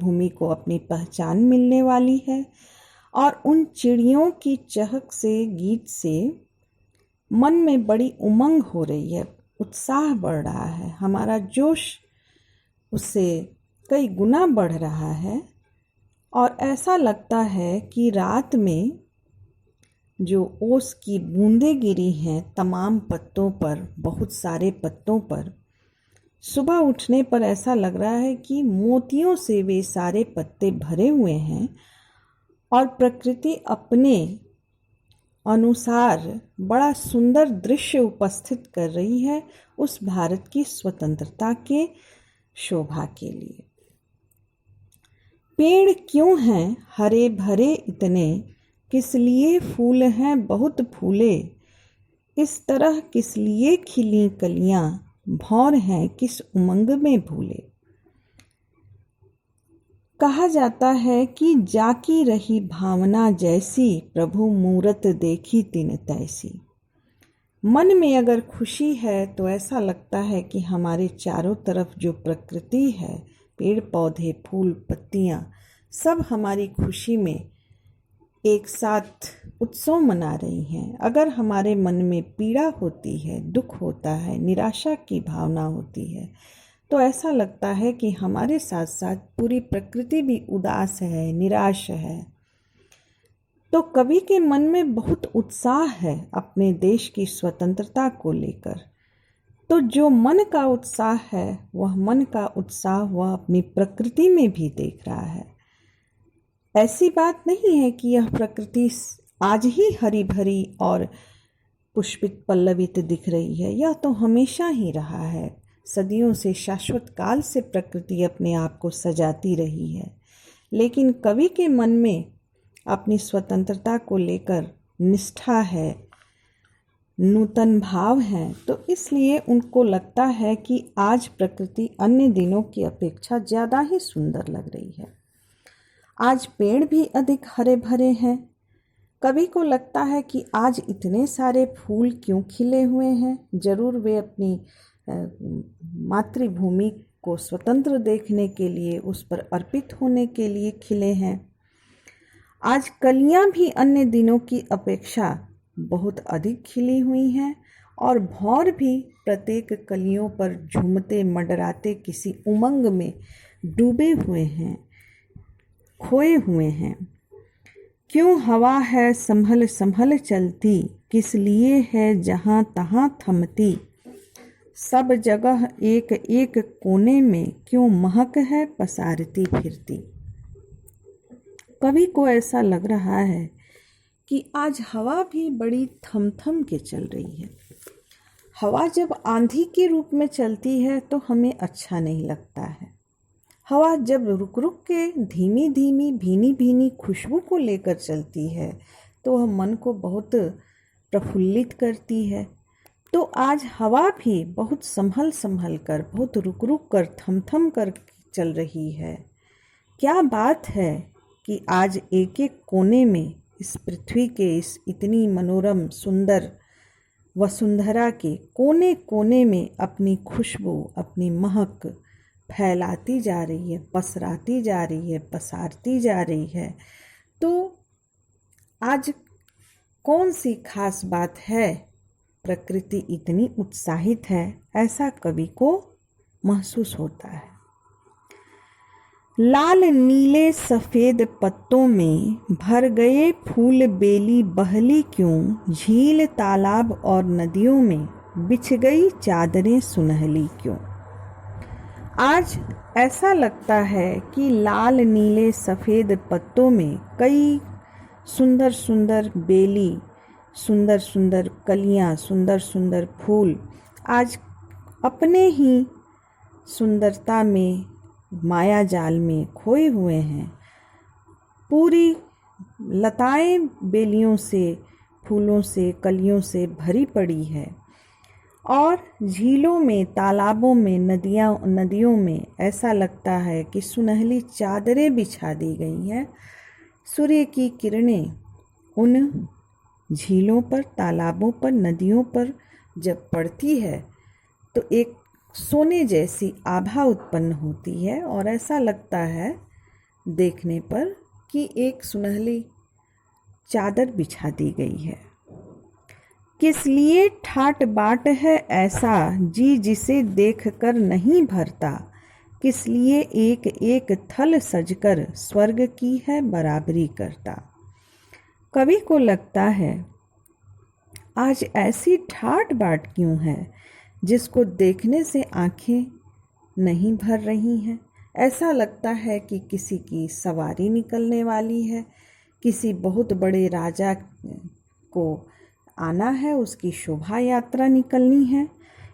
मातृभूमि को अपनी पहचान मिलने वाली है। और उन चिड़ियों की चहक से, गीत से मन में बड़ी उमंग हो रही है, उत्साह बढ़ रहा है, हमारा जोश उससे कई गुना बढ़ रहा है। और ऐसा लगता है कि रात में जो ओस की बूंदें गिरी हैं तमाम पत्तों पर, बहुत सारे पत्तों पर, सुबह उठने पर ऐसा लग रहा है कि मोतियों से वे सारे पत्ते भरे हुए हैं और प्रकृति अपने अनुसार बड़ा सुंदर दृश्य उपस्थित कर रही है उस भारत की स्वतंत्रता के शोभा के लिए। पेड़ क्यों हैं हरे भरे इतने, किस लिए फूल हैं बहुत फूले, इस तरह किस लिए खिली कलियां, भौर हैं किस उमंग में भूले। कहा जाता है कि जाकी रही भावना जैसी, प्रभु मूरत देखी तिन तैसी। मन में अगर खुशी है तो ऐसा लगता है कि हमारे चारों तरफ जो प्रकृति है, पेड़ पौधे, फूल, पत्तियां, सब हमारी खुशी में एक साथ उत्सव मना रही हैं। अगर हमारे मन में पीड़ा होती है, दुख होता है, निराशा की भावना होती है, तो ऐसा लगता है कि हमारे साथ साथ पूरी प्रकृति भी उदास है, निराश है। तो कवि के मन में बहुत उत्साह है अपने देश की स्वतंत्रता को लेकर। तो जो मन का उत्साह है, वह मन का उत्साह वह अपनी प्रकृति में भी देख रहा है। ऐसी बात नहीं है कि यह प्रकृति आज ही हरी भरी और पुष्पित पल्लवित दिख रही है, यह तो हमेशा ही रहा है। सदियों से, शाश्वत काल से प्रकृति अपने आप को सजाती रही है। लेकिन कवि के मन में अपनी स्वतंत्रता को लेकर निष्ठा है, नूतन भाव है, तो इसलिए उनको लगता है कि आज प्रकृति अन्य दिनों की अपेक्षा ज़्यादा ही सुंदर लग रही है। आज पेड़ भी अधिक हरे भरे हैं। कवि को लगता है कि आज इतने सारे फूल क्यों खिले हुए हैं, जरूर वे अपनी मातृभूमि को स्वतंत्र देखने के लिए, उस पर अर्पित होने के लिए खिले हैं। आज कलियां भी अन्य दिनों की अपेक्षा बहुत अधिक खिली हुई हैं और भौर भी प्रत्येक कलियों पर झूमते मंडराते किसी उमंग में डूबे हुए हैं, खोए हुए हैं। क्यों हवा है संभल संभल चलती, किस लिए है जहाँ तहाँ थमती, सब जगह एक एक कोने में क्यों महक है पसारती फिरती। कवि को ऐसा लग रहा है कि आज हवा भी बड़ी थम थम के चल रही है। हवा जब आंधी के रूप में चलती है तो हमें अच्छा नहीं लगता है। हवा जब रुक रुक के धीमी धीमी भीनी भीनी खुशबू को लेकर चलती है तो वह मन को बहुत प्रफुल्लित करती है। तो आज हवा भी बहुत संभल संभल कर, बहुत रुक रुक कर, थम थम कर चल रही है। क्या बात है कि आज एक एक कोने में, इस पृथ्वी के इस इतनी मनोरम सुंदर वसुंधरा के कोने कोने में अपनी खुशबू, अपनी महक फैलाती जा रही है, पसराती जा रही है, पसारती जा रही है। तो आज कौन सी खास बात है, प्रकृति इतनी उत्साहित है, ऐसा कवि को महसूस होता है। लाल नीले सफ़ेद पत्तों में भर गए फूल बेली बहली क्यों, झील तालाब और नदियों में बिछ गई चादरें सुनहली क्यों। आज ऐसा लगता है कि लाल नीले सफ़ेद पत्तों में कई सुंदर सुंदर बेली, सुंदर सुंदर कलियां, सुंदर सुंदर फूल आज अपने ही सुंदरता में, माया जाल में खोए हुए हैं। पूरी लताएं बेलियों से, फूलों से, कलियों से भरी पड़ी है और झीलों में, तालाबों में, नदियों में ऐसा लगता है कि सुनहली चादरें बिछा दी गई हैं। सूर्य की किरणें उन झीलों पर, तालाबों पर, नदियों पर जब पड़ती है तो एक सोने जैसी आभा उत्पन्न होती है और ऐसा लगता है देखने पर कि एक सुनहली चादर बिछा दी गई है। किस लिए ठाट बाट है ऐसा जी जिसे देखकर नहीं भरता, किस लिए एक एक थल सजकर स्वर्ग की है बराबरी करता। कवि को लगता है आज ऐसी ठाट बाट क्यों है जिसको देखने से आंखें नहीं भर रही हैं। ऐसा लगता है कि किसी की सवारी निकलने वाली है, किसी बहुत बड़े राजा को आना है, उसकी शोभा यात्रा निकलनी है।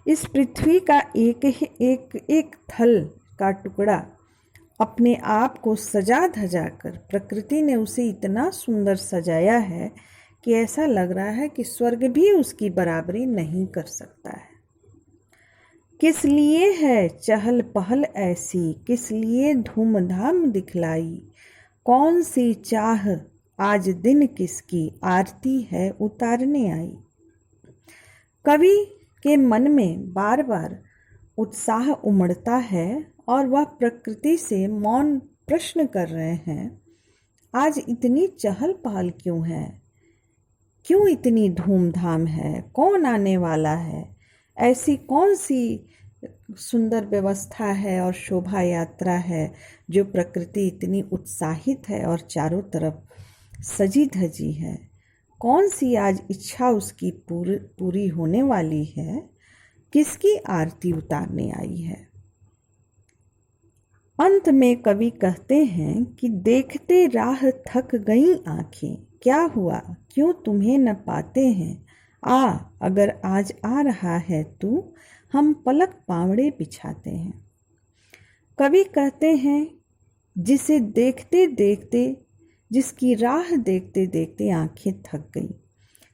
इस पृथ्वी का एक थल का टुकड़ा अपने आप को सजा धजा कर प्रकृति ने उसे इतना सुंदर सजाया है कि ऐसा लग रहा है कि स्वर्ग भी उसकी बराबरी नहीं कर सकता है। किस लिए है चहल पहल ऐसी, किस लिए धूमधाम दिखलाई, कौन सी चाह आज दिन किसकी आरती है उतारने आई। कवि के मन में बार बार उत्साह उमड़ता है और वह प्रकृति से मौन प्रश्न कर रहे हैं, आज इतनी चहल पहल क्यों है, क्यों इतनी धूमधाम है, कौन आने वाला है, ऐसी कौन सी सुंदर व्यवस्था है और शोभा यात्रा है जो प्रकृति इतनी उत्साहित है और चारों तरफ सजी धजी है। कौन सी आज इच्छा उसकी पूरी होने वाली है, किसकी आरती उतारने आई है। अंत में कवि कहते हैं कि देखते राह थक गई आंखें, क्या हुआ क्यों तुम्हें न पाते हैं, अगर आज आ रहा है तू हम पलक पावड़े बिछाते हैं। कवि कहते हैं जिसे देखते देखते, जिसकी राह देखते देखते आंखें थक गई।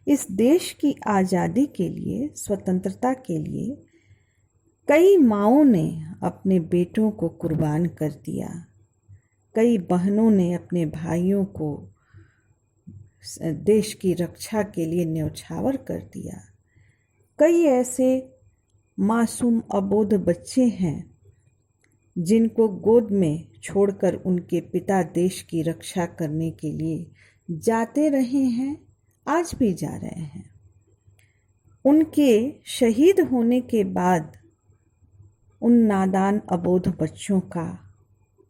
इस देश की आज़ादी के लिए, स्वतंत्रता के लिए कई माँओं ने अपने बेटों को कुर्बान कर दिया, कई बहनों ने अपने भाइयों को देश की रक्षा के लिए न्यौछावर कर दिया। कई ऐसे मासूम अबोध बच्चे हैं जिनको गोद में छोड़कर उनके पिता देश की रक्षा करने के लिए जाते रहे हैं, आज भी जा रहे हैं। उनके शहीद होने के बाद उन नादान अबोध बच्चों का,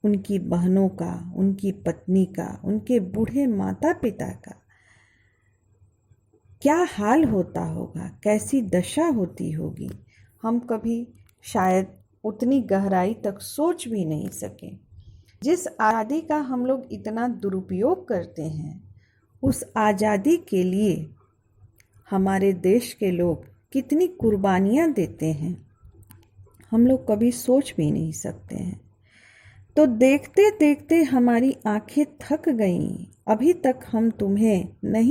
उनकी बहनों का, उनकी पत्नी का, उनके बूढ़े माता पिता का क्या हाल होता होगा, कैसी दशा होती होगी, हम कभी शायद उतनी गहराई तक सोच भी नहीं सके। जिस आज़ादी का हम लोग इतना दुरुपयोग करते हैं, उस आज़ादी के लिए हमारे देश के लोग कितनी कुर्बानियाँ देते हैं, हम लोग कभी सोच भी नहीं सकते हैं। तो देखते देखते हमारी आंखें थक गईं, अभी तक हम तुम्हें नहीं